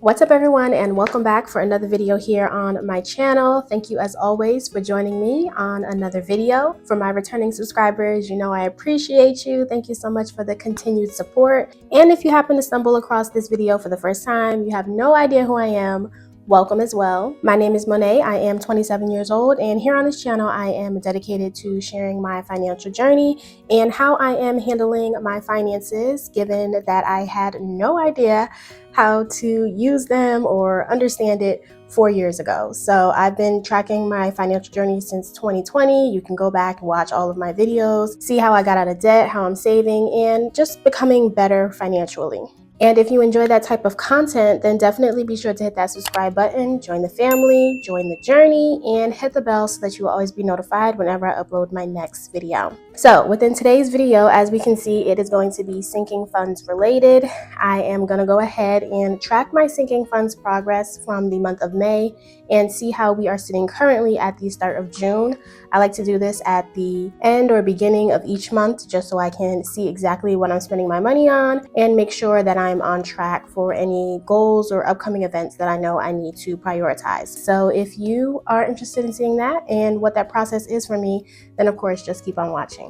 What's up everyone, and welcome back for another video here on my channel. Thank you as always for joining me on another video. For my returning subscribers, you know I appreciate you. Thank you so much for the continued support. And if you happen to stumble across this video for the first time, you have no idea who I am, welcome as well. My name is Monet. I am 27 years old, and here on this channel I am dedicated to sharing my financial journey and how I am handling my finances, given that I had no idea how to use them or understand it 4 years ago. So I've been tracking my financial journey since 2020. You can go back and watch all of my videos, see how I got out of debt, how I'm saving, and just becoming better financially. And if you enjoy that type of content, then definitely be sure to hit that subscribe button, join the family, join the journey, and hit the bell so that you will always be notified whenever I upload my next video. So within today's video, as we can see, it is going to be sinking funds related. I am going to go ahead and track my sinking funds progress from the month of May and see how we are sitting currently at the start of June. I like to do this at the end or beginning of each month just so I can see exactly what I'm spending my money on and make sure that I'm on track for any goals or upcoming events that I know I need to prioritize. So if you are interested in seeing that and what that process is for me, then of course just keep on watching.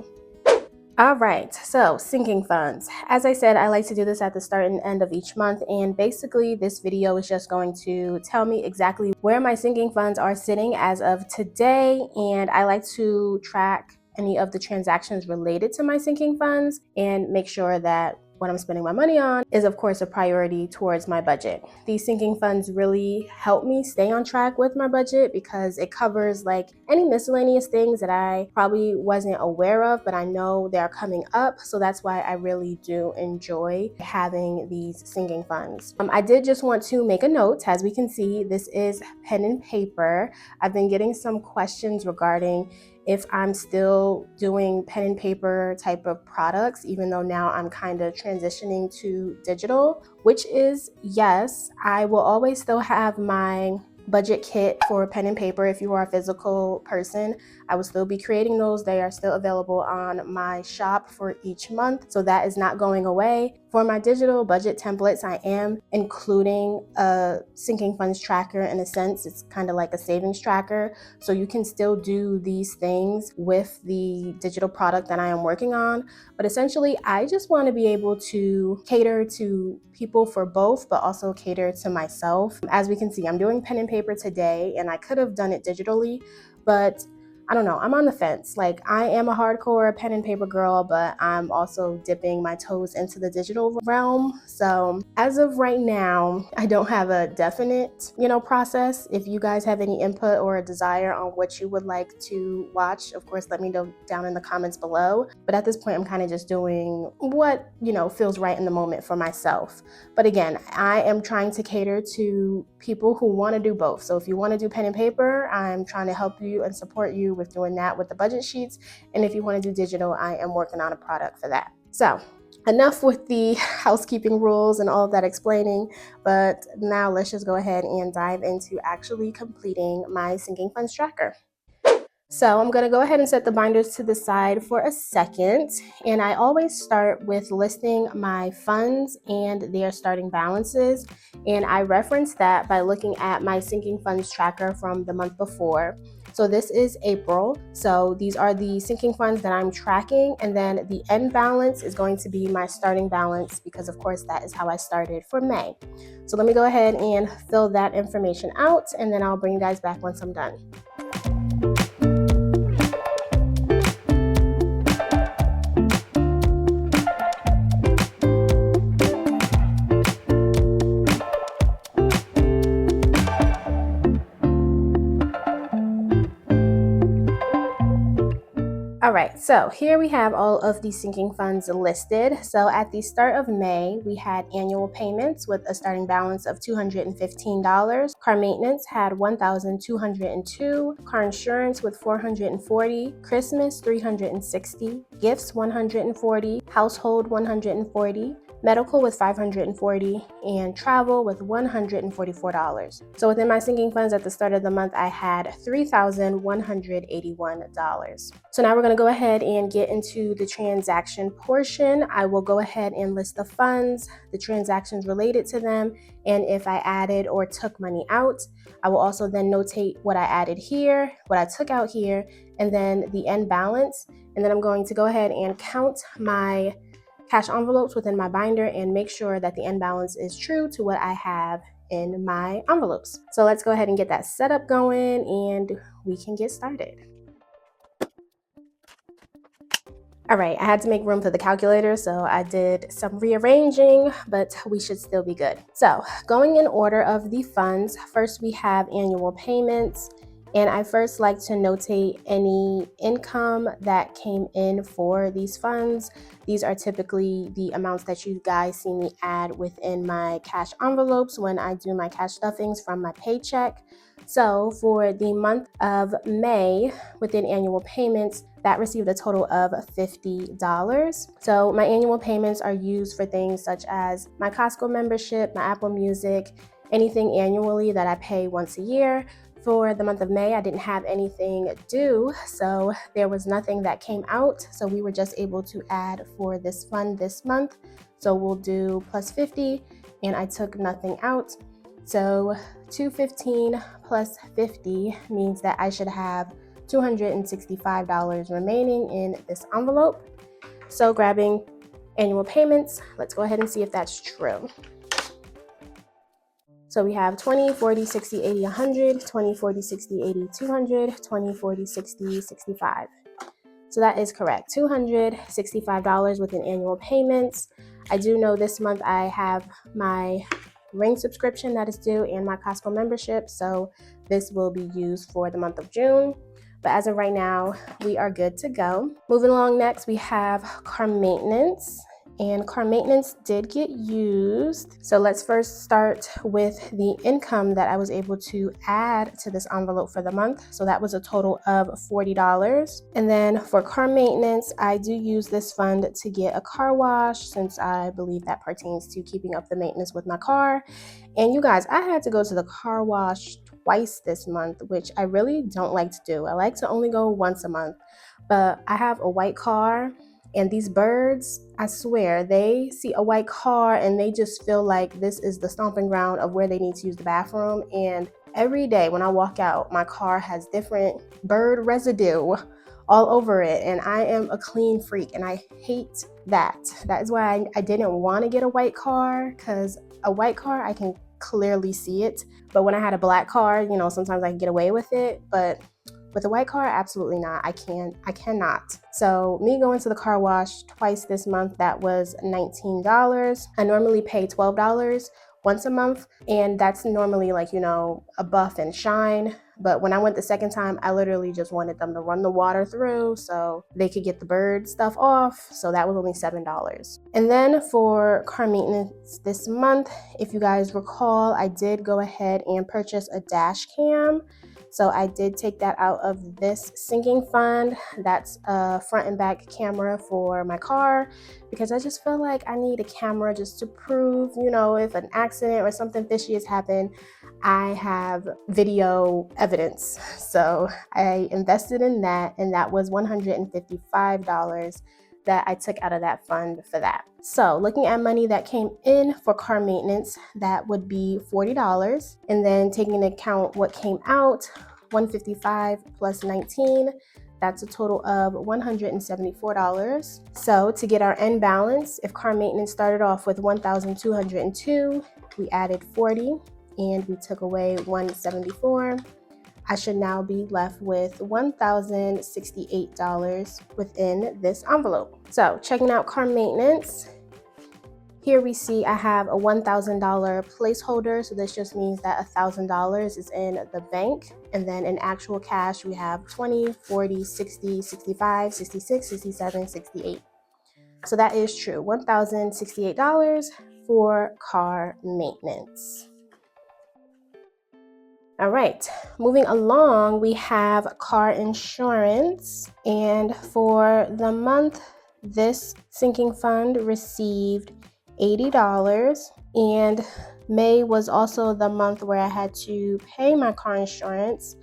All right, so sinking funds. As I said, I like to do this at the start and end of each month, and basically this video is just going to tell me exactly where my sinking funds are sitting as of today, and I like to track any of the transactions related to my sinking funds and make sure that what I'm spending my money on is of course a priority towards my budget. These sinking funds really help me stay on track with my budget because it covers like any miscellaneous things that I probably wasn't aware of, but I know they're coming up. So that's why I really do enjoy having these sinking funds. I did just want to make a note. As we can see, this is pen and paper. I've been getting some questions regarding if I'm still doing pen and paper type of products, even though now I'm kind of transitioning to digital, which is yes. I will always still have my budget kit for pen and paper. If you are a physical person, I will still be creating those. They are still available on my shop for each month, so that is not going away. For my digital budget templates, I am including a sinking funds tracker. In a sense, it's kind of like a savings tracker, so you can still do these things with the digital product that I am working on. But essentially, I just want to be able to cater to people for both, but also cater to myself. As we can see, I'm doing pen and paper today, and I could have done it digitally, but I don't know, I'm on the fence. Like, I am a hardcore pen and paper girl, but I'm also dipping my toes into the digital realm. So as of right now, I don't have a definite, process. If you guys have any input or a desire on what you would like to watch, of course, let me know down in the comments below. But at this point, I'm kind of just doing what, feels right in the moment for myself. But again, I am trying to cater to people who want to do both. So if you want to do pen and paper, I'm trying to help you and support you with doing that with the budget sheets. And if you want to do digital, I am working on a product for that. So enough with the housekeeping rules and all of that explaining, but now let's just go ahead and dive into actually completing my sinking funds tracker. So I'm going to go ahead and set the binders to the side for a second, and I always start with listing my funds and their starting balances, and I reference that by looking at my sinking funds tracker from the month before. So this is April, so these are the sinking funds that I'm tracking, and then the end balance is going to be my starting balance because of course that is how I started for May. So let me go ahead and fill that information out, and then I'll bring you guys back once I'm done. All right, so here we have all of the sinking funds listed. So at the start of May, we had annual payments with a starting balance of $215. Car maintenance had $1,202. Car insurance with $440. Christmas $360. Gifts $140. Household $140. medical with $540, and travel with $144. So within my sinking funds at the start of the month, I had $3,181. So now we're going to go ahead and get into the transaction portion. I will go ahead and list the funds, the transactions related to them, and if I added or took money out. I will also then notate what I added here, what I took out here, and then the end balance. And then I'm going to go ahead and count my cash envelopes within my binder and make sure that the end balance is true to what I have in my envelopes. So let's go ahead and get that setup going and we can get started. All right, I had to make room for the calculator, so I did some rearranging, but we should still be good. So going in order of the funds, first we have annual payments. And I first like to notate any income that came in for these funds. These are typically the amounts that you guys see me add within my cash envelopes when I do my cash stuffings from my paycheck. So for the month of May, within annual payments, that received a total of $50. So my annual payments are used for things such as my Costco membership, my Apple Music, anything annually that I pay once a year. For the month of May, I didn't have anything due, so there was nothing that came out. So we were just able to add for this fund this month. So we'll do plus 50, and I took nothing out. So 215 plus 50 means that I should have $265 remaining in this envelope. So grabbing annual payments, let's go ahead and see if that's true. So we have 20, 40, 60, 80, 100, 20, 40, 60, 80, 200, 20, 40, 60, 65. So that is correct, $265 within annual payments. I do know this month I have my Ring subscription that is due and my Costco membership, so this will be used for the month of June. But as of right now, we are good to go. Moving along next, we have car maintenance. And car maintenance did get used. So let's first start with the income that I was able to add to this envelope for the month. So that was a total of $40. And then for car maintenance, I do use this fund to get a car wash since I believe that pertains to keeping up the maintenance with my car. And you guys, I had to go to the car wash twice this month, which I really don't like to do. I like to only go once a month, but I have a white car. And these birds, I swear, they see a white car and they just feel like this is the stomping ground of where they need to use the bathroom. And every day when I walk out, my car has different bird residue all over it. And I am a clean freak and I hate that. That is why I didn't want to get a white car, because a white car, I can clearly see it. But when I had a black car, you know, sometimes I can get away with it. But with a white car, absolutely not. I cannot. So me going to the car wash twice this month, that was $19. I normally pay $12 once a month, and that's normally like, you know, a buff and shine. But when I went the second time, I literally just wanted them to run the water through so they could get the bird stuff off. So that was only $7. And then for car maintenance this month, if you guys recall, I did go ahead and purchase a dash cam. So I did take that out of this sinking fund. That's a front and back camera for my car, because I just feel like I need a camera just to prove, you know, if an accident or something fishy has happened, I have video evidence. So I invested in that, and that was $155 that I took out of that fund for that. So looking at money that came in for car maintenance, that would be $40. And then taking into account what came out, $155 plus $19, that's a total of $174. So to get our end balance, if car maintenance started off with $1,202, we added $40 and we took away $174. I should now be left with $1,068 within this envelope. So checking out car maintenance, here we see I have a $1,000 placeholder. So this just means that $1,000 is in the bank. And then in actual cash, we have 20, 40, 60, 65, 66, 67, 68. So that is true, $1,068 for car maintenance. All right, moving along, we have car insurance. And for the month, this sinking fund received $80. And May was also the month where I had to pay my car insurance.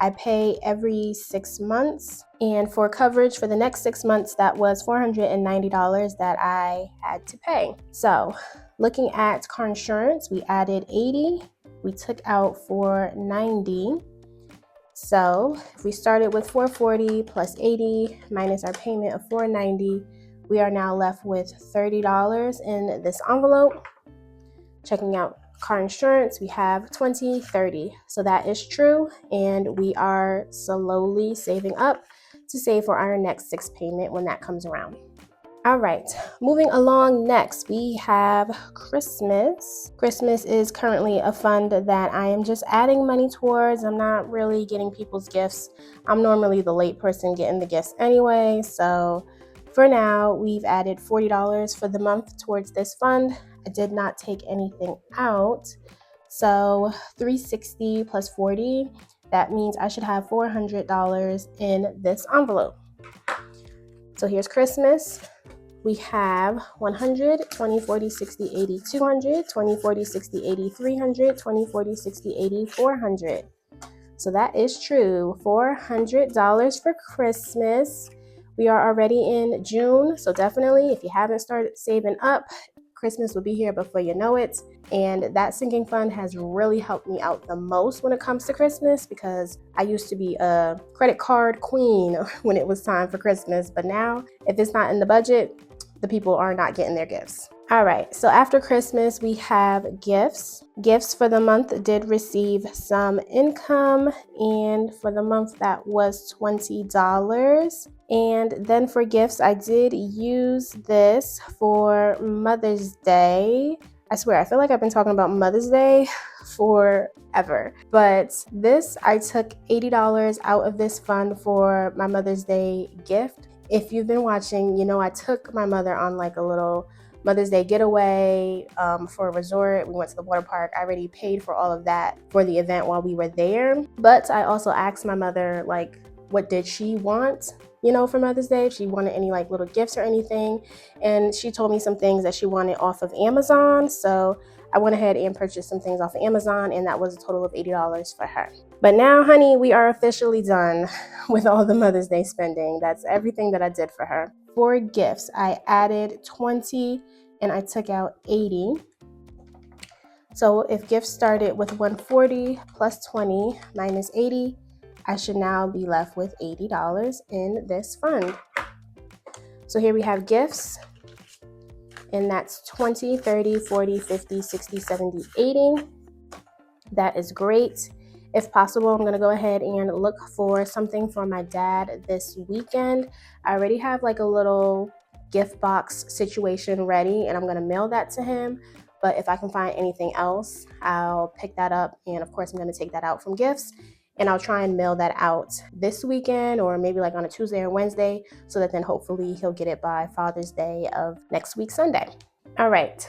I pay every 6 months, and for coverage for the next 6 months, that was $490 that I had to pay. So looking at car insurance, we added 80, we took out 490. So if we started with 440 plus 80 minus our payment of 490, we are now left with $30 in this envelope. Checking out car insurance, we have 20, 30. So that is true, and we are slowly saving up to save for our next 6 payment when that comes around. All right, moving along, next we have Christmas. Christmas is currently a fund that I am just adding money towards. I'm not really getting people's gifts. I'm normally the late person getting the gifts anyway. So for now, we've added $40 for the month towards this fund. I did not take anything out. So $360 plus 40, that means I should have $400 in this envelope. So here's Christmas. We have 100, 20, 40, 60, 80, 200, 20, 40, 60, 80, 300, 20, 40, 60, 80, 400. So that is true, $400 for Christmas. We are already in June, so definitely if you haven't started saving up, Christmas will be here before you know it. And that sinking fund has really helped me out the most when it comes to Christmas, because I used to be a credit card queen when it was time for Christmas. But now, if it's not in the budget, the people are not getting their gifts. All right, so after Christmas, we have gifts. Gifts for the month did receive some income, and for the month that was $20. And then for gifts, I did use this for Mother's Day. I swear, I feel like I've been talking about Mother's Day forever. But this, I took $80 out of this fund for my Mother's Day gift. If you've been watching, you know I took my mother on like a little Mother's Day getaway for a resort. We went to the water park. I already paid for all of that for the event while we were there. But I also asked my mother, like, what did she want, you know, for Mother's Day? If she wanted any like little gifts or anything. And she told me some things that she wanted off of Amazon. So I went ahead and purchased some things off of Amazon, and that was a total of $80 for her. But now, honey, we are officially done with all the Mother's Day spending. That's everything that I did for her. For gifts, I added 20 and I took out 80. So if gifts started with 140 plus 20 minus 80, I should now be left with $80 in this fund. So here we have gifts, and that's 20, 30, 40, 50, 60, 70, 80. That is great. If possible, I'm going to go ahead and look for something for my dad this weekend. I already have like a little gift box situation ready, and I'm going to mail that to him. But if I can find anything else, I'll pick that up. And of course, I'm going to take that out from gifts, and I'll try and mail that out this weekend, or maybe like on a Tuesday or Wednesday, so that then hopefully he'll get it by Father's Day of next week, Sunday. All right,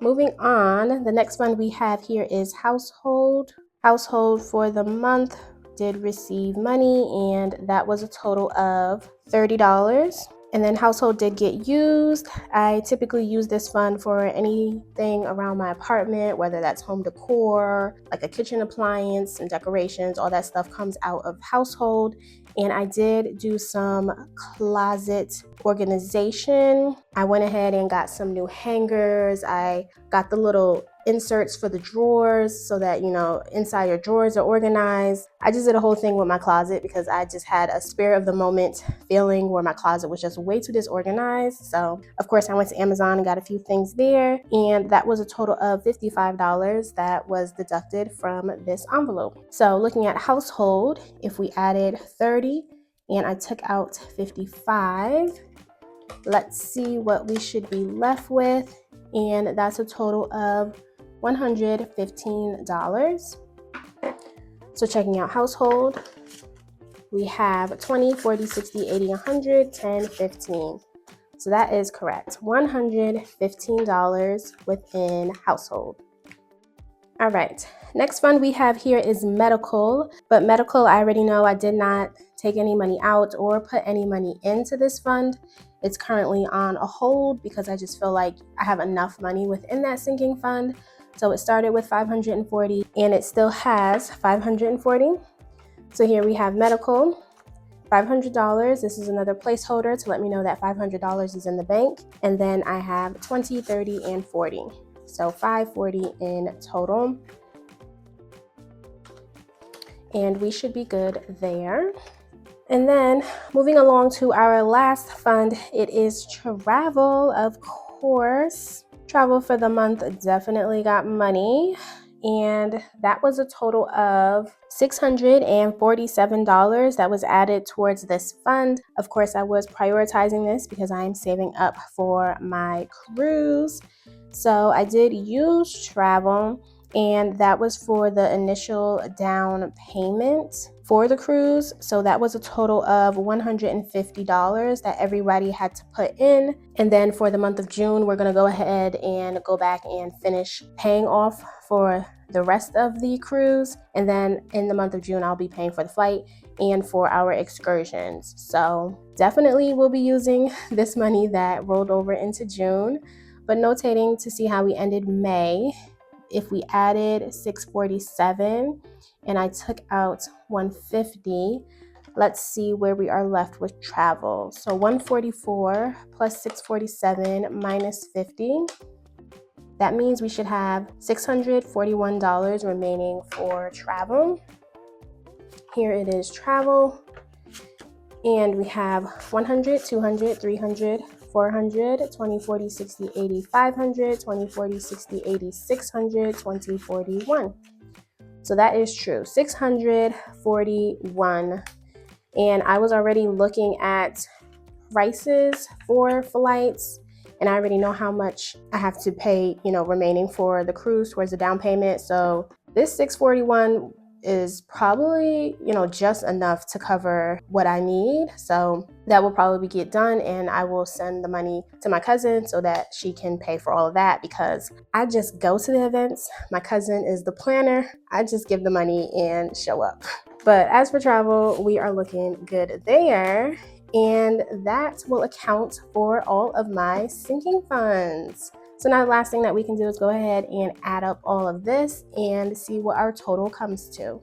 moving on. The next one we have here is household. Household for the month did receive money, and that was a total of $30. And then household did get used. I typically use this fund for anything around my apartment, whether that's home decor, like a kitchen appliance, some decorations, all that stuff comes out of household. And I did do some closet organization. I went ahead and got some new hangers. I got the little inserts for the drawers so that, you know, inside your drawers are organized. I just did a whole thing with my closet because I just had a spare of the moment feeling where my closet was just way too disorganized. So of course I went to Amazon and got a few things there, and that was a total of $55 that was deducted from this envelope. So looking at household, if we added 30 and I took out 55, let's see what we should be left with, and that's a total of $115. So checking out household, we have 20, 40, 60, 80, 100, 10, 15. So that is correct, $115 within household. All right, next fund we have here is medical, but medical, I already know I did not take any money out or put any money into this fund. It's currently on a hold because I just feel like I have enough money within that sinking fund. So it started with 540 and it still has 540. So here we have medical, $500. This is another placeholder to let me know that $500 is in the bank. And then I have 20, 30, and 40. So 540 in total. And we should be good there. And then moving along to our last fund, it is travel, of course. Travel for the month definitely got money. And that was a total of $647 that was added towards this fund. Of course, I was prioritizing this because I'm saving up for my cruise. So I did use travel, and that was for the initial down payment for the cruise. So that was a total of $150 that everybody had to put in. And then for the month of June, we're going to go ahead and go back and finish paying off for the rest of the cruise. And then in the month of June, I'll be paying for the flight and for our excursions. So definitely we'll be using this money that rolled over into June, but notating to see how we ended May. If we added 647 and I took out 150, let's see where we are left with travel. So 144 plus 647 minus 50. That means we should have $641 remaining for travel. Here it is, travel. And we have 100, 200, 300, 400, 20, 40, 60, 80, 500, 20, 40, 60, 80, 600, 20, 41. So that is true, 641. And I was already looking at prices for flights, and I already know how much I have to pay, remaining for the cruise towards the down payment. So this 641 is probably, just enough to cover what I need. So that will probably get done, and I will send the money to my cousin so that she can pay for all of that, because I just go to the events. My cousin is the planner. I just give the money and show up. But as for travel, we are looking good there. And that will account for all of my sinking funds. So now the last thing that we can do is go ahead and add up all of this and see what our total comes to.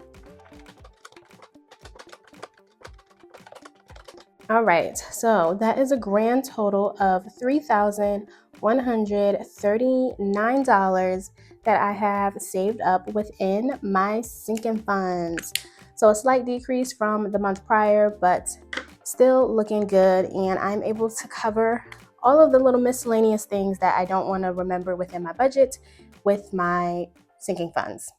All right, so that is a grand total of $3,139 that I have saved up within my sinking funds. So a slight decrease from the month prior, but still looking good, and I'm able to cover all of the little miscellaneous things that I don't want to remember within my budget with my sinking funds.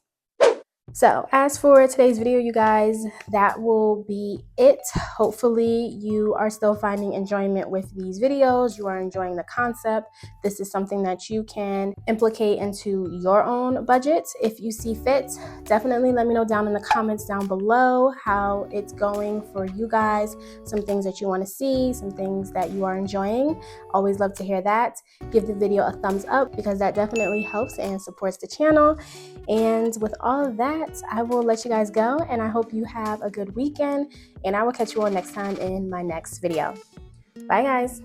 So as for today's video, you guys, that will be it. Hopefully you are still finding enjoyment with these videos. You are enjoying the concept. This is something that you can implicate into your own budget if you see fit. Definitely let me know down in the comments down below how it's going for you guys, some things that you want to see, some things that you are enjoying. Always love to hear that. Give the video a thumbs up because that definitely helps and supports the channel. And with all of that, I will let you guys go, and I hope you have a good weekend, and I will catch you all next time in my next video. Bye guys.